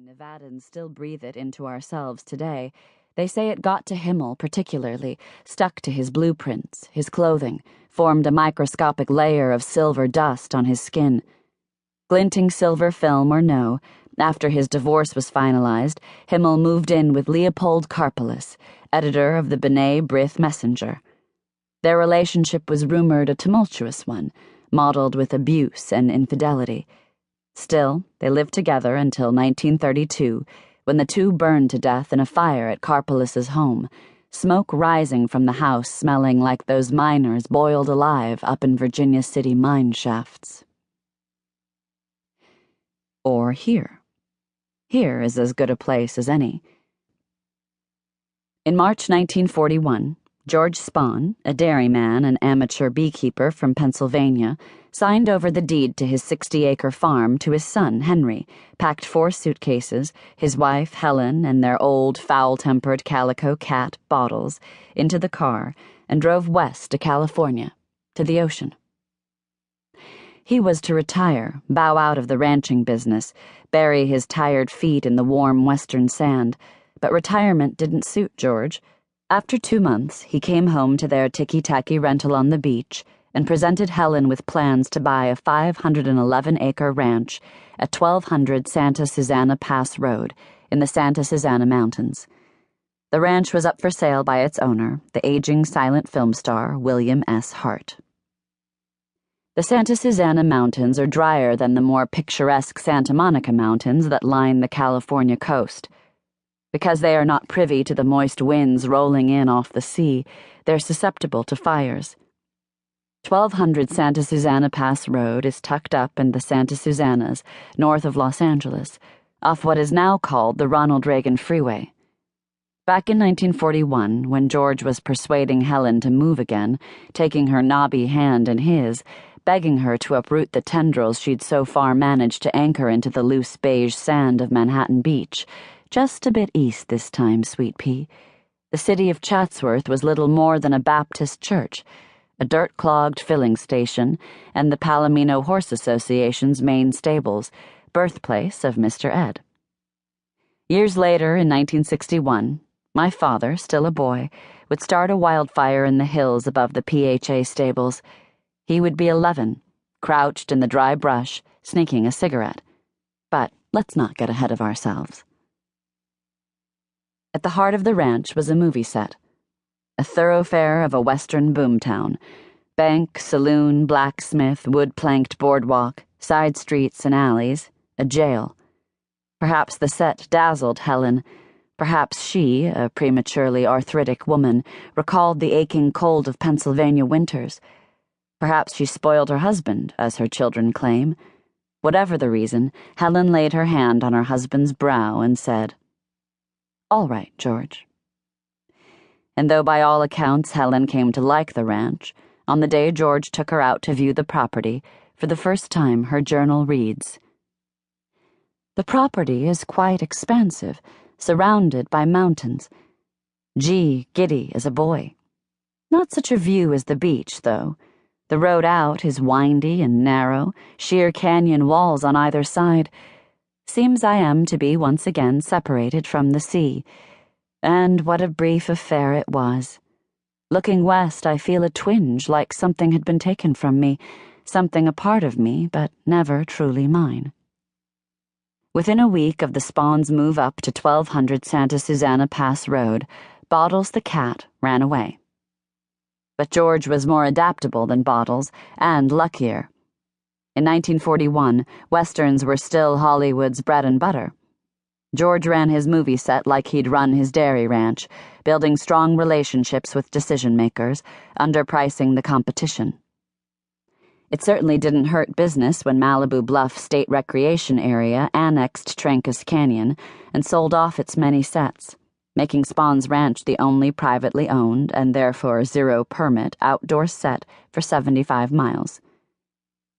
Nevadans still breathe it into ourselves today. They say it got to Himmel particularly, stuck to his blueprints, his clothing, formed a microscopic layer of silver dust on his skin. Glinting silver film or no, after his divorce was finalized, Himmel moved in with Leopold Karpeles, editor of the B'nai B'rith Messenger. Their relationship was rumored a tumultuous one, modeled with abuse and infidelity. Still, they lived together until 1932, when the two burned to death in a fire at Karpeles's home, smoke rising from the house smelling like those miners boiled alive up in Virginia City mine shafts. Or here. Here is as good a place as any. In March 1941, George Spahn, a dairyman and amateur beekeeper from Pennsylvania, signed over the deed to his 60-acre farm to his son, Henry, packed 4 suitcases, his wife, Helen, and their old, foul-tempered calico cat, Bottles, into the car, and drove west to California, to the ocean. He was to retire, bow out of the ranching business, bury his tired feet in the warm western sand, but retirement didn't suit George. After 2 months, he came home to their ticky-tacky rental on the beach and presented Helen with plans to buy a 511-acre ranch at 1200 Santa Susana Pass Road in the Santa Susana Mountains. The ranch was up for sale by its owner, the aging silent film star William S. Hart. The Santa Susana Mountains are drier than the more picturesque Santa Monica Mountains that line the California coast. Because they are not privy to the moist winds rolling in off the sea, they're susceptible to fires. 1200 Santa Susana Pass Road is tucked up in the Santa Susanas, north of Los Angeles, off what is now called the Ronald Reagan Freeway. Back in 1941, when George was persuading Helen to move again, taking her knobby hand in his, begging her to uproot the tendrils she'd so far managed to anchor into the loose beige sand of Manhattan Beach, just a bit east this time, Sweet Pea. The city of Chatsworth was little more than a Baptist church, a dirt-clogged filling station, and the Palomino Horse Association's main stables, birthplace of Mr. Ed. Years later, in 1961, my father, still a boy, would start a wildfire in the hills above the PHA stables. He would be 11, crouched in the dry brush, sneaking a cigarette. But let's not get ahead of ourselves. At the heart of the ranch was a movie set, a thoroughfare of a western boomtown, bank, saloon, blacksmith, wood-planked boardwalk, side streets and alleys, a jail. Perhaps the set dazzled Helen. Perhaps she, a prematurely arthritic woman, recalled the aching cold of Pennsylvania winters. Perhaps she spoiled her husband, as her children claim. Whatever the reason, Helen laid her hand on her husband's brow and said, "All right, George." And though by all accounts Helen came to like the ranch, on the day George took her out to view the property, for the first time her journal reads, "The property is quite expansive, surrounded by mountains. Gee, giddy as a boy. Not such a view as the beach, though. The road out is windy and narrow, sheer canyon walls on either side. Seems I am to be once again separated from the sea. And what a brief affair it was. Looking west, I feel a twinge like something had been taken from me, something a part of me, but never truly mine." Within a week of the Spahns' move up to 1200 Santa Susana Pass Road, Bottles the cat ran away. But George was more adaptable than Bottles, and luckier. In 1941, westerns were still Hollywood's bread and butter. George ran his movie set like he'd run his dairy ranch, building strong relationships with decision-makers, underpricing the competition. It certainly didn't hurt business when Malibu Bluff State Recreation Area annexed Trancas Canyon and sold off its many sets, making Spahn's Ranch the only privately owned, and therefore zero-permit, outdoor set for 75 miles.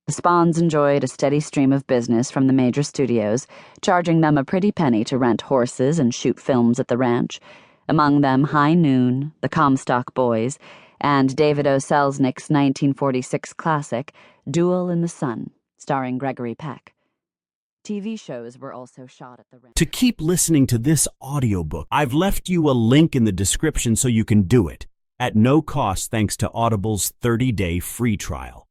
The Spahns enjoyed a steady stream of business from the major studios, charging them a pretty penny to rent horses and shoot films at the ranch, among them High Noon, The Comstock Boys, and David O. Selznick's 1946 classic, Duel in the Sun, starring Gregory Peck. TV shows were also shot at the ranch. To keep listening to this audiobook, I've left you a link in the description so you can do it at no cost thanks to Audible's 30-day free trial.